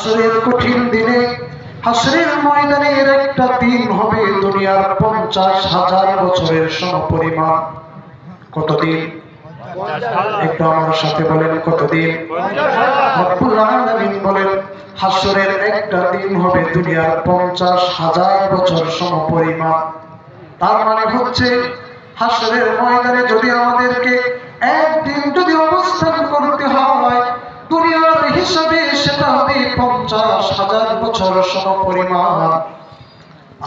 হাসরের কঠিন দিনে, হাসরের ময়দানের একটা দিন হবে দুনিয়ার 50,000 বছরের সমপরিমাণ। কতদিন? একটু আমার সাথে বলেন, কতদিন? রব্বুল আলামিন বলেন হাসরের একটা দিন হবে দুনিয়ার 50,000 বছর সমপরিমাণ। তার মানে হচ্ছে হাসরের ময়দানে যদি আমাদেরকে একদিন যদি অবস্থান করতে হয়, দুনিয়ার হিসাবে সেটা হবে 50,000 বছর সমপরিমাণ।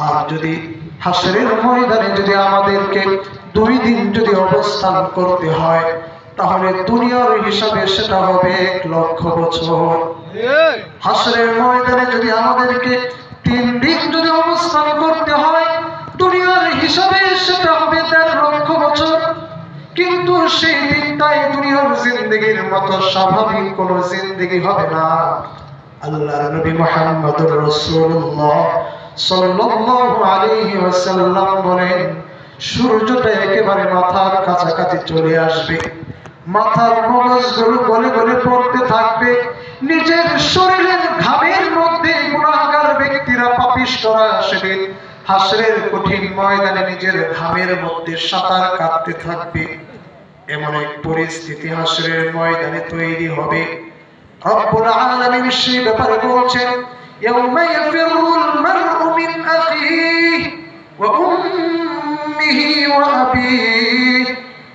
আর যদি হাসরের ময়দানে যদি আমাদেরকে 2 দিন যদি অবস্থান করতে হয়, তাহলে দুনিয়ার হিসাবে সেটা হবে 1,00,000 বছর। হাসরের ময়দানে যদি আমাদেরকে 3 দিন যদি অবস্থান করতে হয়, দুনিয়ার হিসাবে সেটা হবে 1,50,000 বছর। কিন্তু সেই দিনটাই দুনিয়ার জিন্দেগির মতো স্বাভাবিক কোন জিন্দেগি হবে না। আল্লাহর নবী মুহাম্মদুর রাসূলুল্লাহ সাল্লাল্লাহু আলাইহি ওয়াসাল্লাম বলেন, সূর্যটা একেবারে মাথার কাছাকাছি চলে আসবে, মাথার মগজগুলো গলে গলে পড়তে থাকবে, নিজের শরীরের ঘামের মধ্যে গুনাহগার ব্যক্তিরা, পাপিষ্ঠরা সেদিন হাসরের কঠিন ময়দানে নিজের ঘামের মধ্যে সাঁতার কাটতে থাকবে। এমন এক পরিস্থিতি হাসরের ময়দানে তৈরি হবে। রব্বুল আলামিন সেই ব্যাপারে বলছেন, ইয়াউমা ইয়াফিরুল মারউ মিন আখিহি ওয়া উম্মিহি ওয়া আবিহি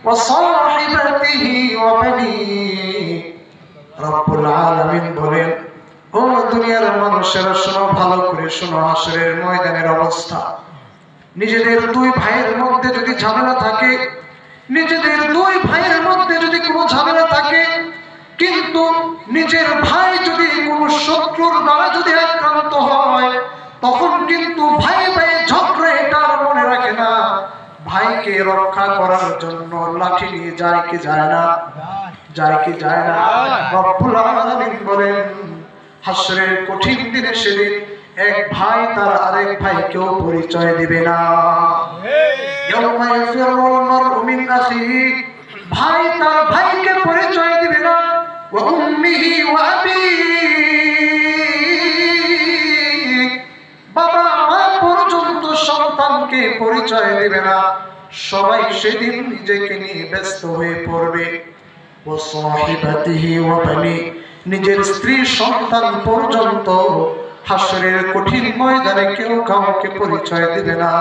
ওয়া সাহিবাতিহি ওয়া বানিহি। রব্বুল আলামিন বলেন, ও দুনিয়ার মানুষেরা শোনো, ভালো করে শোনো, হাসরের ময়দানের অবস্থা। নিজেদের 2 ভাইয়ের মধ্যে যদি ঝামেলা থাকে, নিজেদের 2 ভাইয়ের মধ্যে যদি কোনো ঝামেলা থাকে, কিন্তু নিজের ভাই যদি কোনো শত্রুর দ্বারা যদি আক্রান্ত হয়, তখন কিন্তু ভাই ভাই ঝগড়া এটা মনে রাখে না, ভাইকে রক্ষা করার জন্য লাঠি নিয়ে যায় কি যায় না? যায় কি যায় না? রব্বুল আলামিন বলেন, হাসরের কঠিন দিনে সেদিন এক ভাই তার আরেক ভাইকেও পরিচয় দিবে না। ইয়াউমা ইয়াফিরুল মারউ মিন আখিহি, ভাই তার ভাইকে পরিচয় দিবে না, ওয়া উম্মিহি ওয়া আবিহি, বাবা মা পর্যন্ত সন্তানকে পরিচয় দিবে না। সবাই সেদিন নিজেকে নিয়ে ব্যস্ত হয়ে পড়বে। ওয়া সাহিবাতিহি ওয়া বানি, নিজের স্ত্রী সন্তান পর্যন্ত হাসরের কঠিন ময়দানে কেউ কাউকে পরিচয় দিবে না।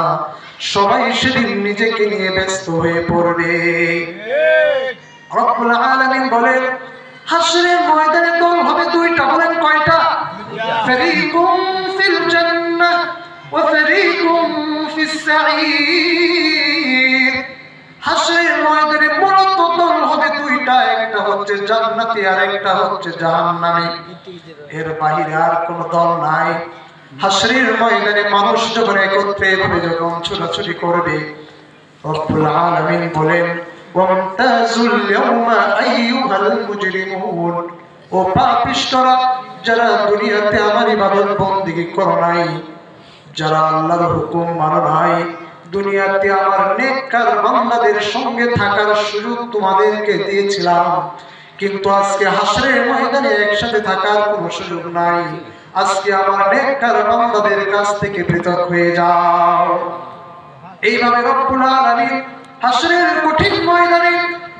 সবাই সেদিন নিজেকে নিয়ে ব্যস্ত হয়ে পড়বে। রব্বুল আলামিন বলেন, হাসরের ময়দানে দল হবে 2টা। বলেন কয়টা? ফারীকুম ফিল জান্নাহ ওয়া ফারীকুম ফিস সাঈর। হাসরের ময়দানে মূলত দল হবে 2টা, একটা হচ্ছে জান্নাতি আর একটা হচ্ছে জাহান্নামী। এর বাইরে আর কোন দল নাই। হাসরের ময়দানে মানুষ যখন একত্রে এভাবে যখন ছোটাছুটি করবে, রব্বুল আলামিন বলেন, ওয়ামতাজুল ইয়াউমা আইয়ুহাল মুজরিমুন, ও পাপিষ্ঠরা, যারা দুনিয়াতে আমার ইবাদত বন্দেগী করো নাই, যারা আল্লাহর হুকুম মানো নাই, দুনিয়াতে আমার নেককার বান্দাদের সঙ্গে থাকার সুযোগ তোমাদেরকে দিয়েছিলাম, কিন্তু আজকে হাসরের ময়দানে একসাথে থাকার কোনো সুযোগ নাই। আজকে আমার নেককার বান্দাদের কাছ থেকে পৃথক হয়ে যাও। এইভাবে রব্বুল আলামিন হাসরের কঠিন ময়দানে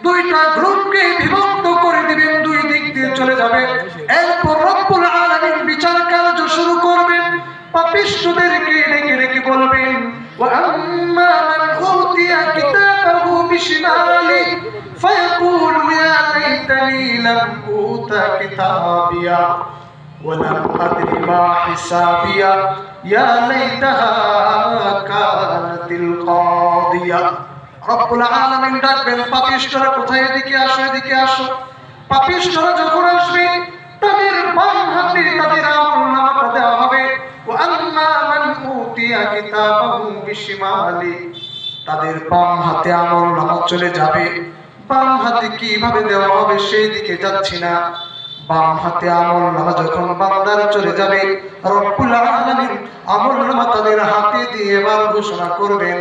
2টা গ্রুপকে বিভক্ত করে দিবেন, 2 দিক দিয়ে চলে যাবে। এরপর রব্বুল আলামিন বিচার কার্য শুরু করবেন। পাপিষ্ঠদেরকে ডেকে ডেকে বলবেন, ওয়া আম্মা মান উতিয়া কিতাবাহু বিশিমালি ফায়াকুলু ইয়া লাইতানি লাম উতা কিতাবিয়া ওয়া লাম আদরি মা হিসাবিয়া ইয়া লাইতাহা কানাতিল কাদিয়া। রব্বুল আলামিন ডাকবেন, পাপিষ্ঠরা কোথায়? এদিকে আসো, এদিকে আসো। পাপিষ্ঠরা যখন আসবে, তাদের বাম হাতে তাদের আমলনামাটা দেওয়া হবে। ওয়া আম্মা মান উতিয়া কিতাবাহু বিশিমালি, তাদের বাম হাতে আমলনামা চলে যাবে। বাম হাতে কিভাবে দেওয়া হবে সেই দিকে যাচ্ছি না। বাম হাতে আমলনামা যখন বান্দার চলে যাবে, রব্বুল আলামিন আমলনামা তাদের হাতে দিয়ে এবার ঘোষণা করবেন,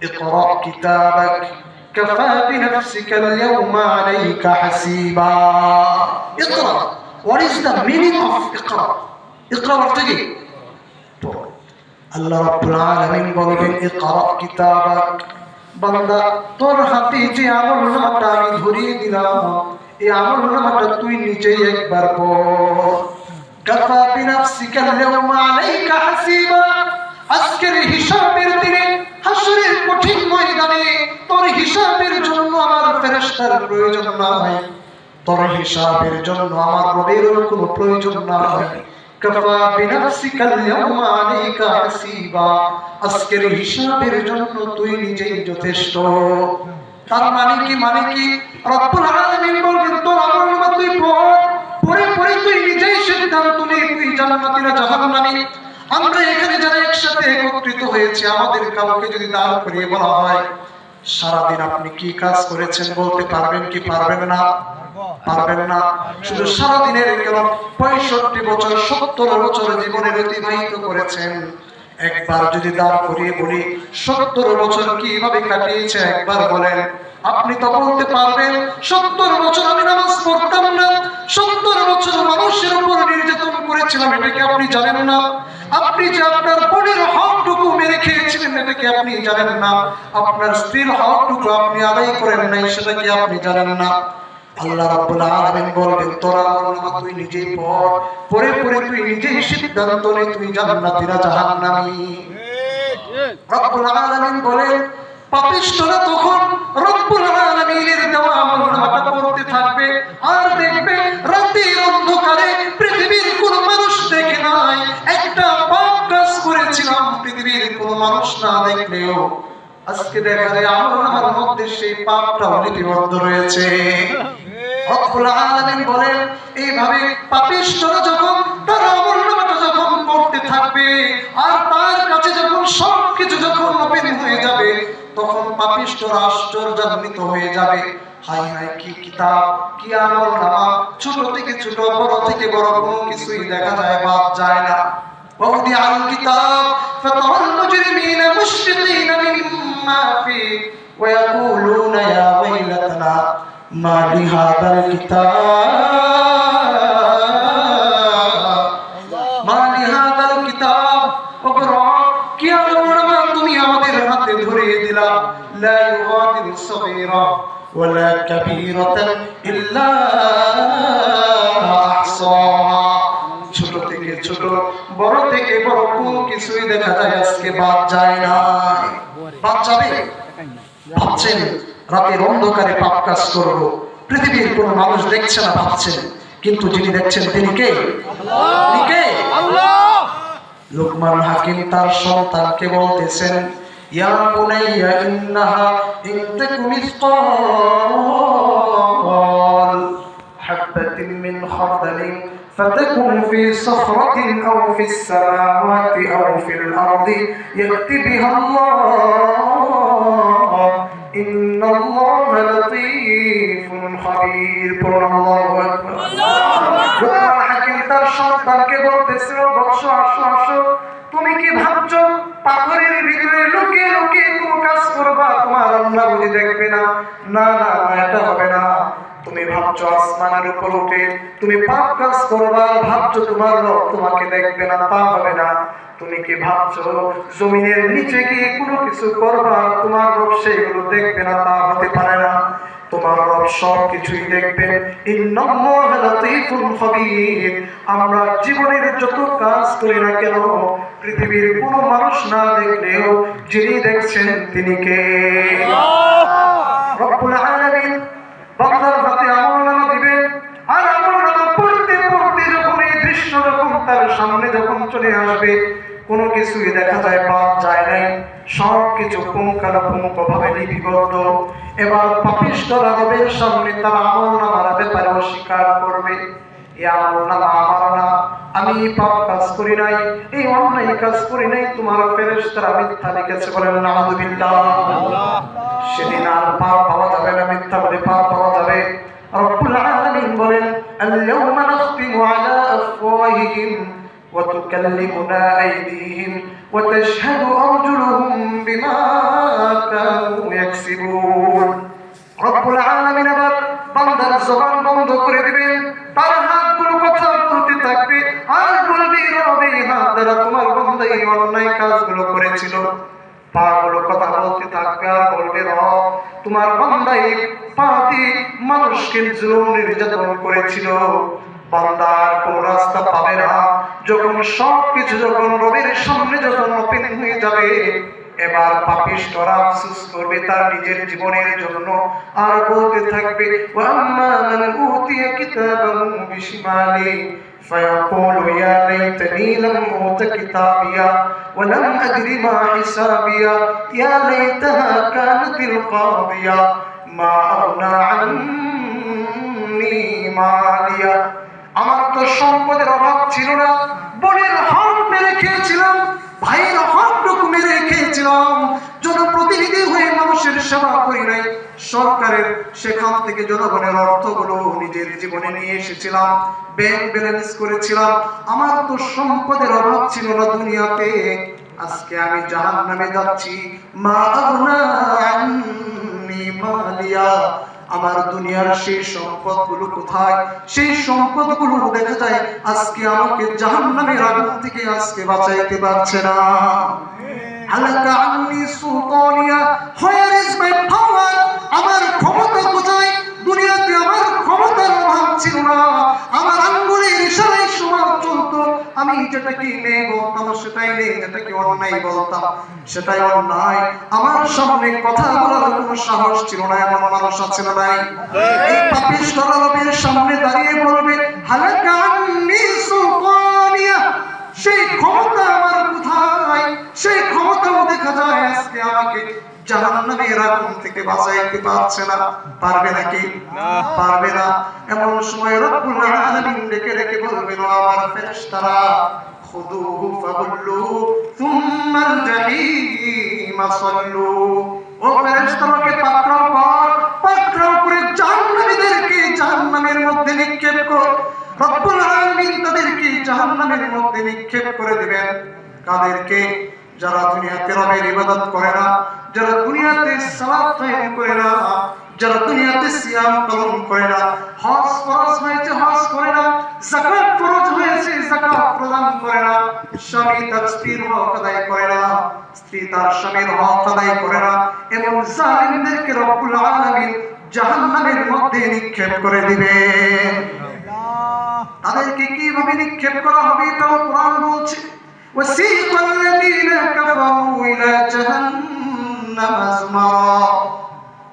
ইকরা কিতাবাক কাফা বিনাফসিকা আল-ইয়াওমা আলাইকা হাসিবা। ইকরা, what is the meaning of ইকরা? ইকরা অর্থ কি? আল্লাহ রাব্বুল আলামিন বলবেন ইকরা কিতাবাক, বান্দা তোর হাতে যে আমলনামাটা আমি ধরিয়ে দিলাম এই আমলনামাটা তুই নিজেই একবার পড়। কাফা বিনাফসিকা আল-ইয়াওমা আলাইকা হাসিবা, আজকের হিসাবের দিনে হাসরের কঠিন ময়দানে তোর হিসাবের জন্য আমার ফেরেশতার প্রয়োজন নাই, তোর হিসাবের জন্য আমার রবের কোনো প্রয়োজন নাই। কাফা বিনাফসিকা আল-ইয়াওমা আলাইকা হাসিবা, আজকের হিসাবের জন্য তুই নিজেই যথেষ্ট। তার মানে কি রব্বুল আলামিন বলবেন তোর আমলনামা তুই পড়ে তুই নিজেই সিদ্ধান্ত নে তুই জান্নাতি না জাহান্নামী। আমরা এখানে যারা একসাথে একত্রিত হয়েছে আমাদের কাউকে যদি দাঁড় করিয়ে বলা হয় সারাদিন আপনি কি কাজ করেছেন বলতে পারবেন কি পারবেন না? পারবেন না। শুধু সারাদিনের কেন 65 বছর 70 বছর জীবনের অতিবাহিত করেছেন, একবার যদি দাঁড় করিয়ে বলি 70 বছর কিভাবে কাটিয়েছে একবার বলেন। আপনি তো বলতে পারবেন 70 বছর আমি নামাজ পড়তাম না, 70 বছর মানুষের উপর নির্যাতন করেছিলাম, এটা কি আপনি জানেন না? আপনি যে আপনার বোনের হকটুকু মেরে খেয়েছিলেন এটা কি আপনি জানেন না? আপনার স্ত্রীর হকটুকু আপনি আদায় করেন নাই সেটা কি আপনি জানেন না? আল্লাহ রাব্বুল আলামিন বলবেন তোর আমলনামা তুই নিজেই পড়ে তুই নিজেই সিদ্ধান্ত নে তুই জান্নাতি না জাহান্নামী। রব্বুল আলামিন বলেন পাপিষ্ঠরা তখন রব্বুল আলামিনের দেওয়া আমলনামাটা পড়তে থাকবে আর দেখবে রাতের অন্ধকারে পৃথিবীর কোনো মানুষ দেখে নাই, একটা পাপ কাজ করেছিলাম পৃথিবীর কোনো মানুষ না দেখলেও আজকে দেখা যায় আমলনামার মধ্যে সেই পাপটা লিপিবদ্ধ রয়েছে। রব্বুল আলামিন বলেন এইভাবে পাপিষ্ঠরা যখন তার আমলনামাটা যখন পড়তে থাকবে আর তার কাছে যখন সবকিছু যখন ওপেন হয়ে যাবে তখন পাপিষ্ঠরা আশ্চর্যান্বিত হয়ে যাবে, হায় হায় কি কিতাব কি আমলনামা, ছোট থেকে ছোট বড় থেকে বড় কোনো কিছুই দেখা যায় বাদ যায় না। ووضع الكتاب فترى المجرمين مشفقين مما فيه ويقولون يا ويلتنا ما لهذا الكتاب اقرأ কি আমলনামা তুমি আমাদের হাতে ধরিয়ে দিলা, لا يغادر صغيرة ولا كبيرة إلا أحصاها, ছোট থেকে ছোট বড় থেকে বড় কোনো কিছুই দেখা যায় আজকে বাদ যায় না। বাদ যাবে? ভাবছেন রাতের অন্ধকারে পাপ কাজ করব, পৃথিবীর কোনো মানুষ দেখছে না ভাবছেন, কিন্তু যিনি দেখছেন তিনি কে? আল্লাহ। লুকমান হাকিম তার সন্তানকে বলতেছেন ইয়া বুনাইয়া ইন্নাহা ইন তাকু মিসকাল হাববাতিন মিন খারদালিন فتكن في صخرة أو في السماوات أو في الأرض يأت بها الله إن الله لطيف خبير. الله أكبر. লুকমান হাকিম তার সন্তানকে বলতেছিল বৎস আসো আসো, তুমি কি ভাবছো পাথরের ভিতরে লুকিয়ে লুকিয়ে কোনো কাজ করবা তোমার আল্লাহ বুঝি দেখবে না? না না এটা হবে না। তুমি ভাবছো আসমানের উপর উঠে তুমি পাপ কাজ করবা, ভাবছো তোমার রব তোমাকে দেখবে না, তা হবে না। তুমি কি ভাবছো জমিনের নিচে গিয়ে কোনো কিছু করবা তোমার রব সেগুলো দেখবে না, তা হতে পারে না। তোমার রব সব কিছুই দেখবেন। ইন্নাল্লাহা লাতীফুন খাবীর। আমরা জীবনের যত কাজ করি না কেন পৃথিবীর কোনো মানুষ না দেখলেও যিনি দেখছেন তিনি কে? রব্বুল আলামিন বান্দার হাতে আমলনামা দিবেন আর আমলনামা পড়তে পড়তে যখন এই দৃশ্য যখন তার সামনে যখন চলে আসবে কোনো কিছুই দেখা যায় বাদ যায় নাই, সব কিছু পুঙ্খানুপুঙ্খ ভাবে লিপিবদ্ধ। এবার পাপিষ্ঠরা রবের সামনে তার আমলনামার ব্যাপারে অস্বীকার করবে, এই আমলনামা আমার না, আমি পাপ কাজ করি নাই, এই অন্যায় কাজ করি নাই, তোমার ফেরেশতারা মিথ্যা লিখেছে বলেন নাউযুবিল্লাহ। সেদিন আর পাপ পাওয়া যাবে না, মিথ্যা বলে পাপ পাওয়া যাবে। রব্বুল আলামিন বলেন আল-ইয়াওমা নাখতিমু আলা আফওয়াহিহিম ওয়া তুকাল্লিমুনা আইদিহিম ওয়া তাশহাদু আরজুলুহুম বিমা কানু ইয়াকসিবুন। রব্বুল আলামিন আবার বান্দার জবান বন্ধ করে দিবেন, তার হাতগুলো কথা বলতে থাকবে আর বলবে দ্বারা তোমার বান্দা এই অন্যায় কাজগুলো করেছিল। পাগুলো কথা বলতে থাকবে আর বলবে, রব তোমার বান্দা এই পা দিয়ে মানুষকে জুলুম নির্যাতন করেছিল। বান্দার কোন রাস্তা পাবে না। যখন সবকিছু যখন রবের সামনে যখন ওপেন হয়ে যাবে, এবার পাপিষ্ঠরা আফসোস করবে তার নিজের জীবনের জন্য, আর বলতে থাকবে, ওয়াম্মা মান উতিয়া কিতাবাহু বিশিমালি فيقول يا ليتني لم أوت كتابيا ولم أدر ما حسابيا يا ليتها كانت القاضية ما أغنى عني ماليا। আমার তো সম্পদের অভাব ছিল না, বোনের হক মেরে খেয়েছিলাম, ভাইয়ের হকটুকু মেরে খেয়েছিলাম, জনপ্রতিনিধি হয়ে মানুষের সেবা করি নাই, সরকারের সেখান থেকে জনগণের অর্থগুলো নিজের জীবনে নিয়ে এসেছিলাম, ব্যাংক ব্যালেন্স করেছিলাম, আমার তো সম্পদের অভাব ছিল না দুনিয়াতে। আজকে আমি জাহান্নামে যাচ্ছি। মা আগনা আন্নি মালিয়া, আমার দুনিয়ার সেই সম্পদগুলো কোথায়? সেই সম্পদগুলো দেখা যায় আজকে আমাকে জাহান্নামের আগুন থেকে আজকে বাঁচাইতে পারছে না। হালাকা আন্নি সুলতানিয়া, where is my power? আমার ক্ষমতা কোথায়? দুনিয়াতে আমার ক্ষমতার অভাব ছিল না, আমার আঙ্গুলের ইশারায় সমাজ চলতো, আমি যেটাকে নেই বলতাম সেটাই নেই, যেটাকে অন্যায় বলতাম সেটাই অন্যায়। আমার সামনে কথা বলার কোনো সাহস ছিল না, এমন মানুষ আছে না নাই? এই পাপিষ্ঠরা রবের সামনে দাঁড়িয়ে বলবে, হালাকা আন্নি সুলতানিয়া, সেই ক্ষমতা আমার কোথায়? সেই ক্ষমতাও দেখা যায় আজকে আমাকে জাহান্নামের আগুন থেকে বাঁচাইতে পারছে না। পারবে নাকি? পারবে না। এমন সময় রব্বুল আলামিন ডেকে ডেকে বলবেন, আমার ফেরেশতারা, খুযুহু ফাগুল্লুহু সুম্মাল জাহিমা সাল্লু, ও ফেরেশতাকে পাকড়াও করে জাহান্নামীদেরকে জাহান্নামের মধ্যে নিক্ষেপ কর। রব্বুল আলামিন তাদেরকে জাহান্নামের মধ্যে নিক্ষেপ করে দিবেন। কাদেরকে? যারা দুনিয়াতে রবের ইবাদত করে না, যারা দুনিয়াতে সালাত কায়েম করে না, যারা দুনিয়াতে সিয়াম পালন করে না, হজ ফরজ হয়েছে হজ করে না, যাকাত ফরজ হয়েছে যাকাত প্রদান করে না, স্বামী তার স্ত্রীর হক আদায় করে না, স্ত্রী তার স্বামীর হক আদায় করে না, এবং জালিমদেরকে রব্বুল আলামিন জাহান্নামের মধ্যে নিক্ষেপ করে দিবেন। তাদেরকে কিভাবে নিক্ষেপ করা হবে এটাও কোরআন বলছে, وسيق الذين كفروا إلى جهنم زمرا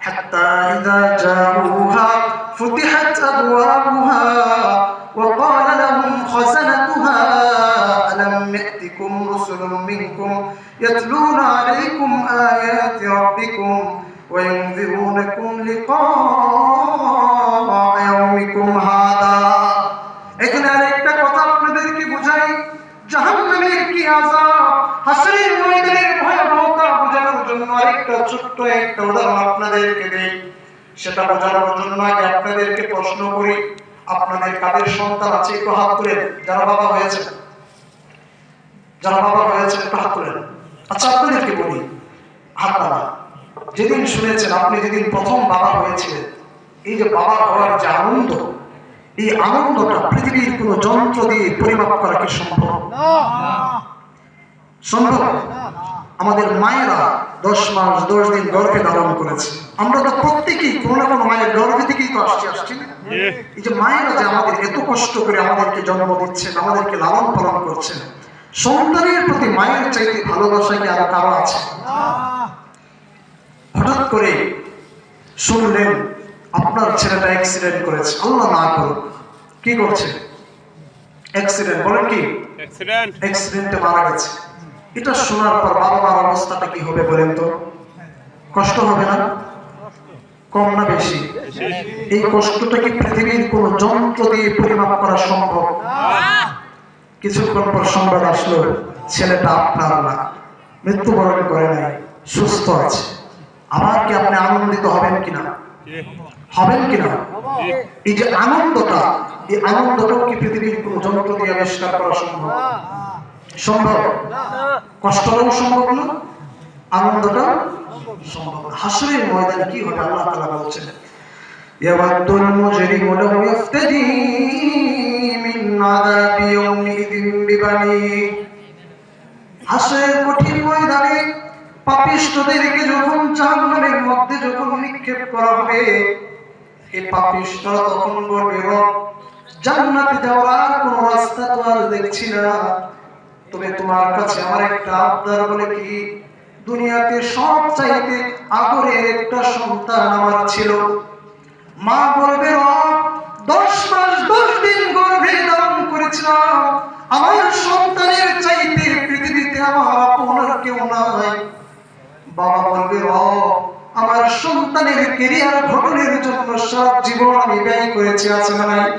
حتى إذا جاءوها فتحت أبوابها وقال لهم خزنتها ألم يأتكم رسل منكم يتلون عليكم آيات ربكم وينذرونكم لقاء يومكم هذا। এখানে আরেকটা কথা আপনাদেরকে বুঝাই, জাহান্নামের কি আযাব, হাসরের ময়দানের ভয়াবহতা বোঝানোর জন্য আরেকটা ছোট্ট একটা উদাহরণ আপনাদেরকে দেই। সেটা বোঝানোর জন্য আগে আপনাদেরকে প্রশ্ন করি, আপনাদের কাদের সন্তান আছে একটু হাত তুলেন। যারা বাবা হয়েছে, যারা বাবা হয়েছে একটু হাত তুলেন। আচ্ছা আপনাদেরকে বলি, হাত নামান। যেদিন শুনেছেন, আপনি যেদিন প্রথম বাবা হয়েছিলেন, এই যে বাবা হওয়ার যে আনন্দ, এই আনন্দটা পৃথিবীর কোন যন্ত্র দিয়ে পরিমাপ করা কি সম্ভব? সম্ভব? আমাদের মায়েরা 10 মাস 10 দিন গর্ভে ধারণ করেছে। আমরা তো প্রত্যেকেই কোনো না কোনো মায়ের গর্ভে থেকেই তো আসছি না? এই যে মায়েরা যে আমাদের এত কষ্ট করে আমাদেরকে জন্ম দিচ্ছেন, আমাদেরকে লালন পালন করছেন, সন্তানের প্রতি মায়ের চাইতে ভালোবাসা কি আর কারো আছে? হঠাৎ করে শুনলেন আপনার ছেলেটা অ্যাক্সিডেন্ট করেছে, আল্লাহ না করুক, কি করছে? অ্যাক্সিডেন্ট। বলেন কি? অ্যাক্সিডেন্টে মারা গেছে। এটা শোনার পর বাবা মার অবস্থাটা কি হবে বলেন তো? কষ্ট হবে না? কম না বেশি? এই কষ্টটা কি পৃথিবীর কোন যন্ত্র দিয়ে পরিমাপ করা সম্ভব? কিছুক্ষণ পর সংবাদ আসলো, ছেলেটা আপনার না, মৃত্যুবরণ করে নাই, সুস্থ আছে। আবার কি আপনি আনন্দিত হবেন কিনা? হবেন কিনা? এই যে আনন্দটা, এই আনন্দটাও কি পৃথিবীর কোন যন্ত্র দিয়ে আবিষ্কার করা সম্ভব? সম্ভব? কষ্টটাও সম্ভব না, আনন্দটা সম্ভব। হাসরের ময়দানে কি হবে আল্লাহ তাআলা বলছেন, ইয়াওয়াদুল মুজরিমু লাউ ইফতাদি মিন আযাবি ইয়াউমিদিন বিবানি। হাসরের কঠিন ময়দানে পাপিষ্ঠদেরকে যখন জাহান্নামের মধ্যে যখন নিক্ষেপ করা হবে, এই পাপিষ্ঠরা তখন বলবে, রব, জান্নাতে যাওয়ার আর কোনো রাস্তা তো আর দেখছি না, তবে তোমার কাছে আমার একটা আবদার, বলে কি, দুনিয়াতে সব চাইতে আদরের একটা সন্তান আমার ছিল। মা বলবে, রব, 10 মাস 10 দিন গর্ভে ধারণ করেছিলাম, আমার সন্তানের চাইতে পৃথিবীতে আমার আপন আর কেউ নাই। বাবা বলবে, রব, আমার সন্তানের ক্যারিয়ার গঠনের জন্য সারা জীবন আমি ব্যয় করেছি, আছে না নাই?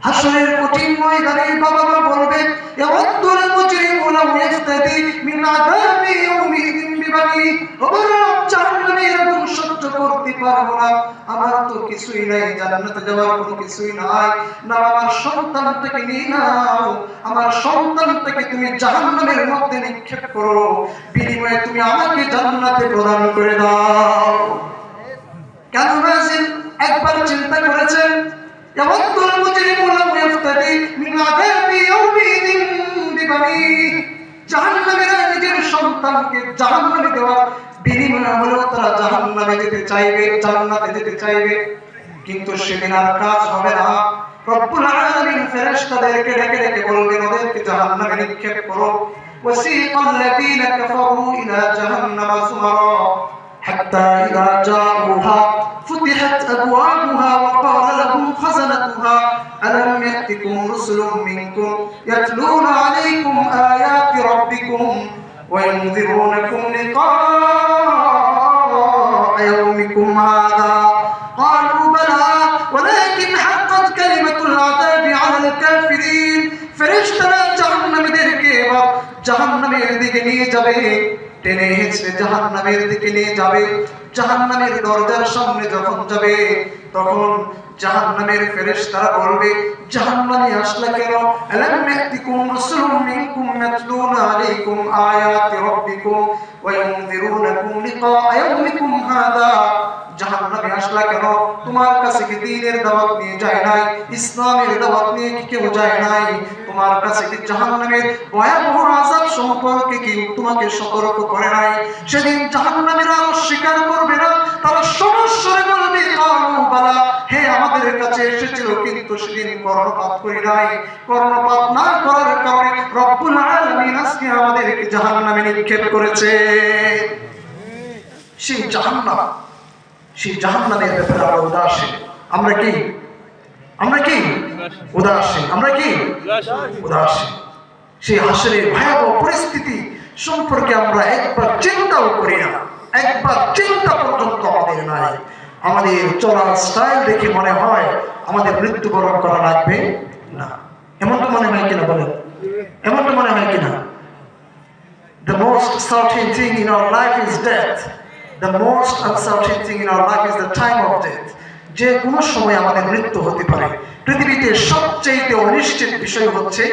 হাসরের কঠিন ময়দানে বাবা মা বলবে, ইয়াওয়াদুল মুজরিমু লাউ ইফতাদি মিন আযাবি ইয়াউমিদিন বিবানি, ও রব, জাহান্নামের আগুন সহ্য করতে পারবো না, আমার তো কিছুই নাই, জান্নাতে যাওয়ার কোনো কিছুই নাই, না আমার সন্তানটাকে নিয়ে নাও, আমার সন্তানটাকে তুমি জাহান্নামের মধ্যে নিক্ষেপ করো, বিনিময়ে তুমি আমাকে জান্নাতে প্রদান করে দাও। কেন রাসূল একবার চিন্তা করেছেন, ইয়াওয়াদুল মুজরিমু লাউ ইফতাদি মিন আযাবি ইয়াউমিদিন বিবানি, জাহান্নামের নিজের সন্তানকে জাহান্নামে দেওয়ার বিনিময়ে হলেও তারা জাহান্নামে যেতে চাইবে, জান্নাতে যেতে চাইবে, কিন্তু সেদিন আর কাজ হবে না। রব্বুল আলামিন ফেরেশতাদেরকে ডেকে ডেকে বলবেন, ওদেরকে জাহান্নামে নিক্ষেপ করো। ওয়াসিকাল লাযীনা কাফারু ইলা জাহান্নামা যুমারা হাত্তা ইযা জাউহা ফুতিহাত আবওয়াবুহা ওয়া ক্বালা লাহুম খাযানাতুহা আলাম ইয়াতিকুম রুসুলুম মিনকুম ইয়াতলুনা আলাইকুম আয়াতি রাব্বিকুম ওয়া ইউনযিরুনাকুম লিকাআ ইয়াউমিকুম হাযা ক্বালু বালা ওয়ালাকিন হাক্কাত কালিমাতুল আযাবি আলাল কাফিরিন। ফেরেশতারা জাহান্নামীদেরকে এবার জাহান্নামের দিকে নিয়ে যাবে, টেনে হেঁচড়ে জাহান্নামের দিকে নিয়ে যাবে। জাহান্নামের দরজার সামনে যখন যাবে, তখন জাহান্নামের ফেরেশতারা বলবে, জাহান্নামে আসলা কেন? আলাম ইয়াতিকুম রাসূলুম মিনকুম ইয়াতলুনা আলাইকুম আয়াতি রাব্বিকুম ওয়া ইউনযিরুনাকুম লিকাআ ইয়াউমিকুম হাযা। জাহান্নামে আসলা কেন? তোমার কাছে কি দ্বীনের দাওয়াত নিয়ে যায় নাই? ইসলামের দাওয়াত নিয়ে কি কেউ যায় নাই? তোমার কাছে কি জাহান্নামের ভয়াবহ আযাব সম্পর্কে কি তোমাকে সতর্ক করে নাই? সেদিন জাহান্নামীরা অস্বীকার করবে না, তারা সমস্যায় বলবে, কালু বালা, হে, আমাদের কাছে এসেছিল, কিন্তু সেদিন কর্ণপাত করি নাই। কর্ণপাত না করার কারণে রব্বুল আলামিন আজকে আমাদেরকে জাহান্নামে নিক্ষেপ করেছে। সেই জাহান্নামের ব্যাপারে আমরা উদাসীন। আমরা কি উদাসীন? উদাসীন। সেই হাসরের ভয়াবহ পরিস্থিতি সম্পর্কে আমরা একবার চিন্তাও করি না, একবার চিন্তা পর্যন্ত আমাদের নাই। আমাদের চলার স্টাইল দেখে মনে হয় আমাদের মৃত্যুবরণ করা লাগবে না। এমন তো মনে হয় কিনা বলেন? এমন তো মনে হয় কিনা? The most certain thing in our life is death. The most uncertain thing in our life is the time of death. যে কোনো সময় আমাদের মৃত্যু হতে পারে। পৃথিবীতে সবচেয়ে অনিশ্চিত বিষয় হচ্ছে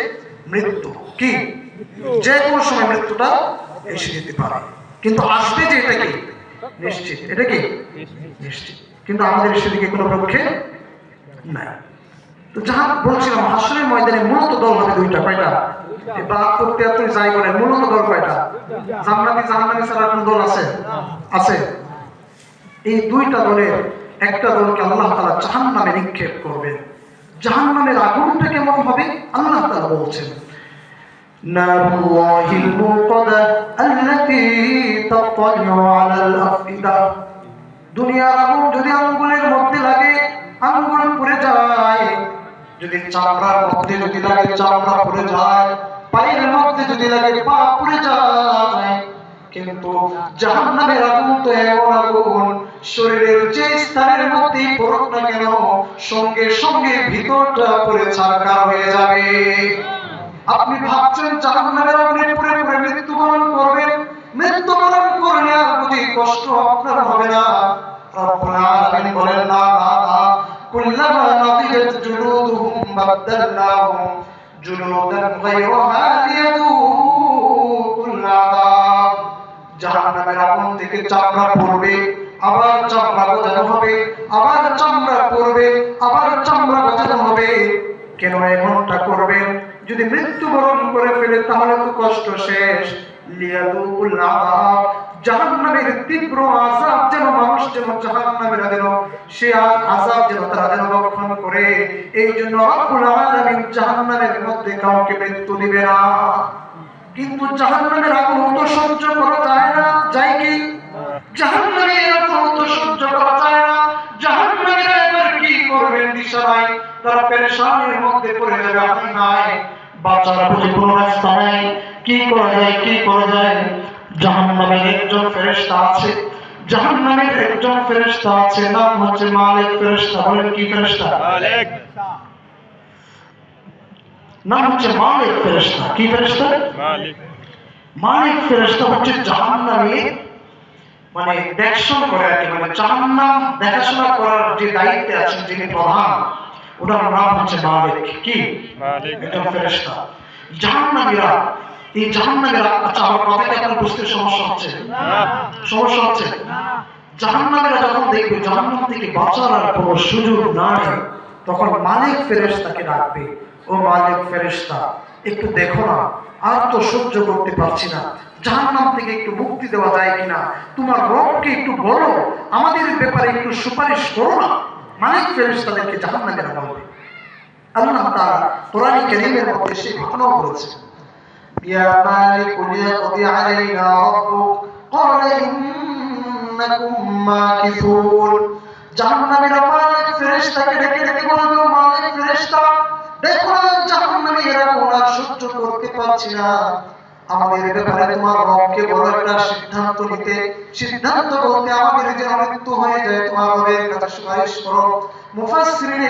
মৃত্যু। কি? যে কোনো সময় মৃত্যুটা এসে যেতে পারে, কিন্তু আসবে যে এটা কি নিশ্চিত। এটা কি নিশ্চিত, কিন্তু আমাদের সেদিকে কোনো পক্ষে নাই। তো যাহা বলছিলাম, হাসরের ময়দানে মূলত দল হবে দুইটা। কয়টা? 72-73 যাই করে মূলত দল কয়টা? জান্নাতি জাহান্নামী ছাড়া কোন দল আছে? আছে। এই দুইটা দলের একটা দলকে আল্লাহ তাআলা জাহান্নামে নিক্ষেপ করবেন। জাহান্নামের আগুনটা কেমন হবে আল্লাহ তাআলা বলছেন, নারুল্লাহিল মুকাদা আল্লাতী তাত্তালিউ আলাল আফইদা। দুনিয়ার আগুন যদি আঙ্গুলের মধ্যে লাগে, আঙ্গুল পুড়ে যায়। যদি চামড়ার মধ্যে যদি লাগে, চামড়া পুড়ে যায়। পায়ের মধ্যে যদি লাগে, পা পুড়ে যায়। কিন্তু জাহান্নামের আগুন তো এমন আগুন, শরীরের যে স্থানের মধ্যে পড়ুক না কেন, সঙ্গে সঙ্গে ভিতরটা পুড়ে ছারখার হয়ে যাবে। আপনি ভাবছেন জাহান্নামের আগুনে পুড়ে পুড়ে মৃত্যুবরণ করবেন। মৃত্যুবরণ করলে আর বুঝি কষ্ট আপনার হবে না? রব্বুল আলামিন বলেন, না না না, কুল্লামা নাদিজাত জুলুদুহুম বাদদালনাহুম জুলুদান গায়রাহা লিয়াযুকুল আযাব। জাহান্নামের আগুন থেকে চামড়া পড়বে, আবার চামড়া গজানো হবে, আবার চামড়া পড়বে, আবার চামড়া গজানো হবে। কেন এমনটা করবেন? যদি মৃত্যুবরণ করে ফেলে তাহলে তো কষ্ট শেষ। লিয়াদুকুল আযাব, জাহান্নামের তীব্র আযাব যেন মানুষ যেন জাহান্নামের যেন সে আযাব যেন তারা যেন ভক্ষণ করে, এই জন্য রব্বুল আলামিন জাহান্নামের মধ্যে কাউকে মৃত্যু দিবে না। কিন্তু জাহান্নামের আগুন তো সহ্য করা যায় না, যায় কি? জাহান্নামের আগুন তো সহ্য করা যায় না। জাহান্নামের এবার কি করবেন দিশা নাই, তারা পেরেশানির মধ্যে পড়ে যাবে। আমি নাই বাঁচার বুঝে কোনো রাস্তা নাই, কি করা যায়, কি করা যায়? জাহান্নামের একজন ফেরেশতা আছে, জাহান্নামের একজন ফেরেশতা আছে, নাম হচ্ছে মালিক ফেরেশতা। বলেন কি ফেরেশতা? মালিক। নাম হচ্ছে মালিক ফেরেশতা। কি ফেরেশতা? মালিক। মালিক ফেরেশতা হচ্ছে জাহান্নামের মানে দেখশন করে আর কি, মানে জাহান্নাম দেখাশোনা করার যে দায়িত্বে আছেন যিনি প্রধান, ওনার নাম হচ্ছে মালিক। কি? মালিক। একজন ফেরেশতা। জাহান্নামীরা, এই জাহান্নামীরা, আচ্ছা আমার কথা কি আপনার বুঝতে সমস্যা হচ্ছে? সমস্যা হচ্ছে? জাহান্নামীরা যখন দেখবে জাহান্নাম থেকে বাঁচার আর কোনো সুযোগ নাই, তখন মালিক ফেরেশতাকে ডাকবে, ও মালিক ফেরেশতা একটু দেখো না, আর তো সহ্য করতে পারছি না, জাহান্নাম থেকে একটু মুক্তি দেওয়া যায় কিনা, তোমার রবকে একটু বলো, আমাদের ব্যাপারে একটু সুপারিশ করো না। মালিক ফেরেশতাদেরকে জাহান্নামীরা বলবে। আল্লাহ তাআলা কোরআন কারীমের মধ্যে সেই ঘটনাও বলেছেন, ইয়া মালিক লিয়াকদি আলাইনা রাব্বুক ক্বালা ইন্নাকুম মাকিসুন। জাহান্নামীরা মালিক ফেরেশতাকে ডেকে ডেকে বলবে, ও মালিক ফেরেশতা দেখো জাহান্নামীরা ওরা সহ্য করতে পারছি না, আমাদের ব্যাপারে তোমার রবকে বড় একটা সিদ্ধান্ত নিতে, সিদ্ধান্ত বলতে আমাদের যে মৃত্যু হয়ে যায়, তোমার রবের কাছে সুপারিশ করো। মুফাসসিরিনে